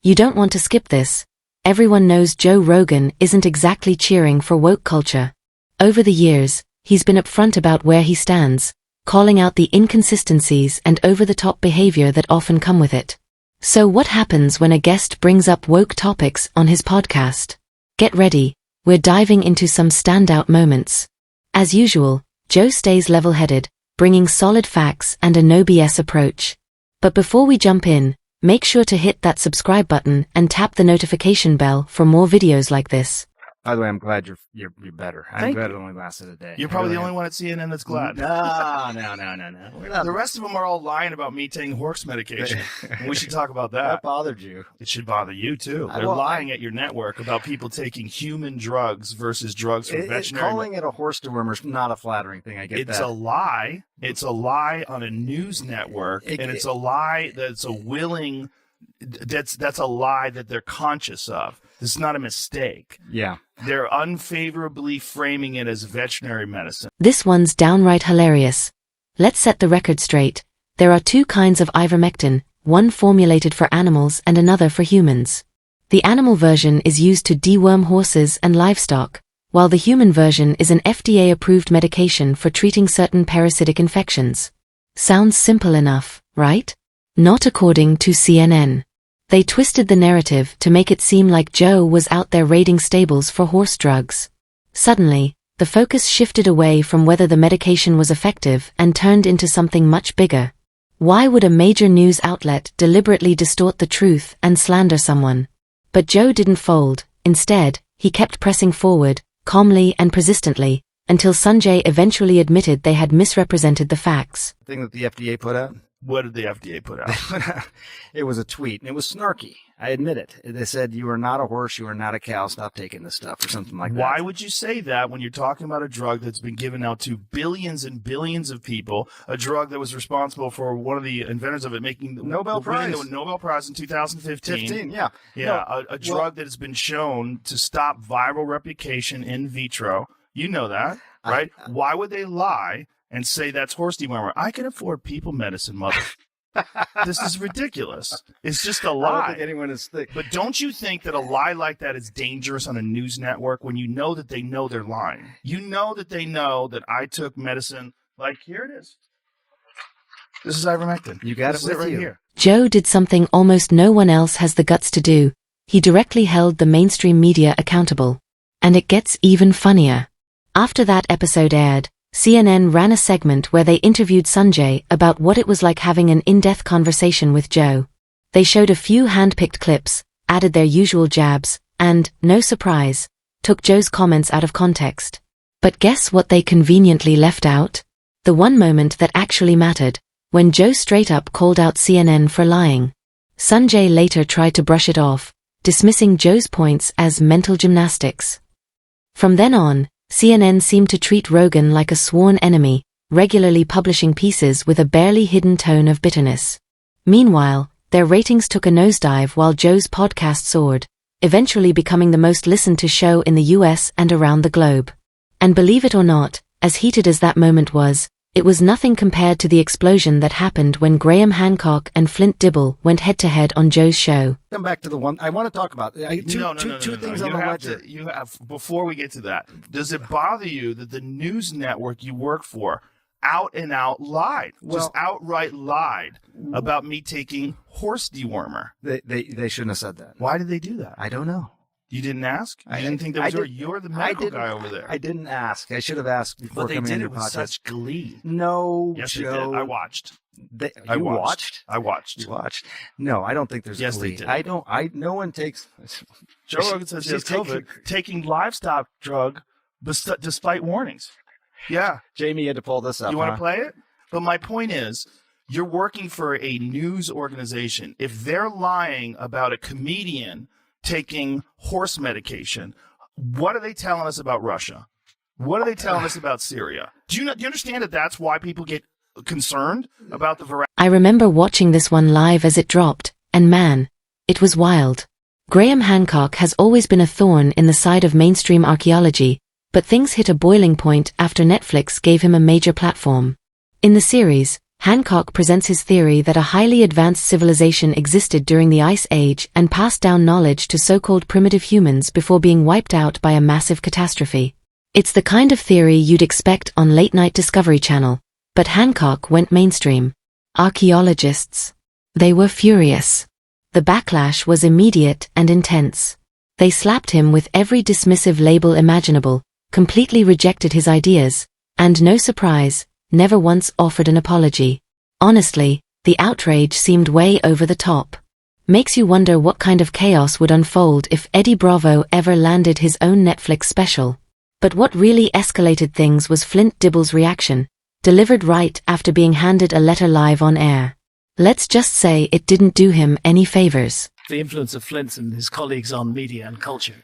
You don't want to skip this. Everyone knows Joe Rogan isn't exactly cheering for woke culture. Over the years, he's been upfront about where he stands, calling out the inconsistencies and over-the-top behavior that often come with it. So what happens when a guest brings up woke topics on his podcast? Get ready, we're diving into some standout moments. As usual, Joe stays level-headed, bringing solid facts and a no BS approach. But before we jump in, make sure to hit that subscribe button and tap the notification bell for more videos like this. By the way, I'm glad you're better. I'm glad it only lasted a day. You're probably the only one at CNN that's glad. No. The rest of them are all lying about me taking horse medication. We should talk about that. That bothered you. It should bother you, too. They're lying at your network about people taking human drugs versus drugs for veterinary. Calling it a horse dewormer is not a flattering thing. I get that. It's a lie. It's a lie on a news network, and it's a lie that's a willing... That's a lie that they're conscious of. This is not a mistake. Yeah. They're unfavorably framing it as veterinary medicine. This one's downright hilarious. Let's set the record straight. There are two kinds of ivermectin, one formulated for animals and another for humans. The animal version is used to deworm horses and livestock, while the human version is an FDA-approved medication for treating certain parasitic infections. Sounds simple enough, right? Not according to CNN. They twisted the narrative to make it seem like Joe was out there raiding stables for horse drugs. Suddenly, the focus shifted away from whether the medication was effective and turned into something much bigger. Why would a major news outlet deliberately distort the truth and slander someone? But Joe didn't fold. Instead, he kept pressing forward, calmly and persistently, until Sanjay eventually admitted they had misrepresented the facts. The thing that the FDA put out? What did the FDA put out? It was a tweet, and it was snarky. I admit it. They said, "You are not a horse, you are not a cow, stop taking this stuff," or something like that. Why would you say that when you're talking about a drug that's been given out to billions and billions of people, a drug that was responsible for one of the inventors of it making the Nobel Prize. The Nobel Prize in 2015. Yeah. Yeah, a drug that has been shown to stop viral replication in vitro. You know that, right? Why would they lie and say that's horse dewormer? I can afford people medicine, mother. This is ridiculous. It's just a lie. I don't think anyone is thick. But don't you think that a lie like that is dangerous on a news network when you know that they know they're lying? You know that they know that I took medicine. Like, here it is. This is ivermectin. You got it with right you. here. Joe did something almost no one else has the guts to do. He directly held the mainstream media accountable. And it gets even funnier. After that episode aired, CNN ran a segment where they interviewed Sanjay about what it was like having an in-depth conversation with Joe. They showed a few hand-picked clips, added their usual jabs, and, no surprise, took Joe's comments out of context. But guess what they conveniently left out? The one moment that actually mattered, when Joe straight up called out CNN for lying. Sanjay later tried to brush it off, dismissing Joe's points as mental gymnastics. From then on, CNN seemed to treat Rogan like a sworn enemy, regularly publishing pieces with a barely hidden tone of bitterness. Meanwhile, their ratings took a nosedive while Joe's podcast soared, eventually becoming the most listened to show in the US and around the globe. And believe it or not, as heated as that moment was, it was nothing compared to the explosion that happened when Graham Hancock and Flint Dibble went head-to-head on Joe's show. Come back to the one I want to talk about. Two things on the ledger. You have, before we get to that, does it bother you that the news network you work for out and out lied, just outright lied about me taking horse dewormer? They shouldn't have said that. Why did they do that? I don't know. You didn't ask? I didn't think that was you're the medical guy over there. I didn't ask. I should have asked before coming in your podcast. But they did it with such glee. No, yes, Joe. They did. I watched. I watched. You watched. No, I don't think there's yes, glee. They did. I don't. No one takes. Joe Rogan says he has COVID, taking livestock drug despite warnings. Yeah. Jamie had to pull this up. You want to play it? But my point is, you're working for a news organization. If they're lying about a comedian taking horse medication, what are they telling us about Russia? What are they telling us about Syria? Do you understand that that's why people get concerned about the veracity? I remember watching this one live as it dropped, and man, it was wild. Graham Hancock has always been a thorn in the side of mainstream archaeology, but things hit a boiling point after Netflix gave him a major platform. In the series, Hancock presents his theory that a highly advanced civilization existed during the Ice Age and passed down knowledge to so-called primitive humans before being wiped out by a massive catastrophe. It's the kind of theory you'd expect on late-night Discovery Channel, but Hancock went mainstream. Archaeologists. They were furious. The backlash was immediate and intense. They slapped him with every dismissive label imaginable, completely rejected his ideas, and no surprise, never once offered an apology. Honestly, the outrage seemed way over the top. Makes you wonder what kind of chaos would unfold if Eddie Bravo ever landed his own Netflix special. But what really escalated things was Flint Dibble's reaction, delivered right after being handed a letter live on air. Let's just say it didn't do him any favors. The influence of Flint and his colleagues on media and culture.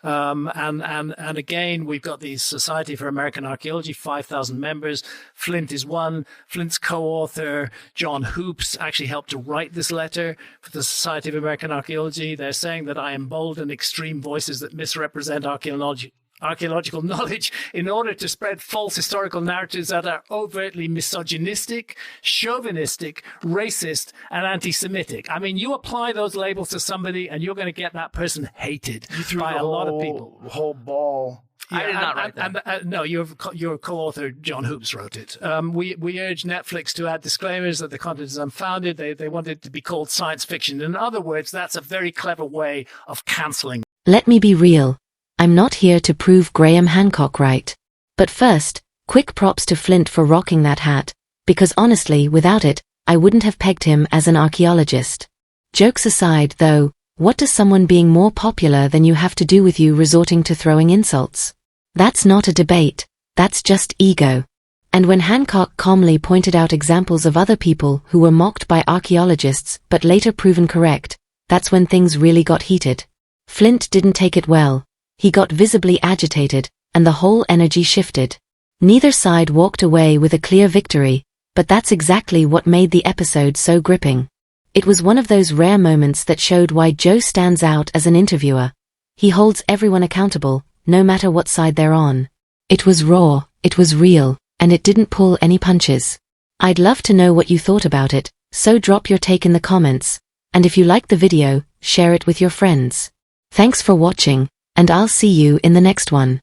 And again, we've got the Society for American Archaeology, 5,000 members. Flint is one. Flint's co-author, John Hoops, actually helped to write this letter for the Society of American Archaeology. They're saying that I embolden extreme voices that misrepresent archaeological knowledge in order to spread false historical narratives that are overtly misogynistic, chauvinistic, racist, and anti-Semitic. I mean, you apply those labels to somebody and you're going to get that person hated by a lot of people. Whole ball. Yeah, I did not write that. No, your co-author, John Hoops, wrote it. We urge Netflix to add disclaimers that the content is unfounded. They want it to be called science fiction. In other words, that's a very clever way of cancelling. Let me be real. I'm not here to prove Graham Hancock right. But first, quick props to Flint for rocking that hat, because honestly, without it, I wouldn't have pegged him as an archaeologist. Jokes aside, though, what does someone being more popular than you have to do with you resorting to throwing insults? That's not a debate, that's just ego. And when Hancock calmly pointed out examples of other people who were mocked by archaeologists but later proven correct, that's when things really got heated. Flint didn't take it well. He got visibly agitated, and the whole energy shifted. Neither side walked away with a clear victory, but that's exactly what made the episode so gripping. It was one of those rare moments that showed why Joe stands out as an interviewer. He holds everyone accountable, no matter what side they're on. It was raw, it was real, and it didn't pull any punches. I'd love to know what you thought about it, so drop your take in the comments, and if you liked the video, share it with your friends. Thanks for watching, and I'll see you in the next one.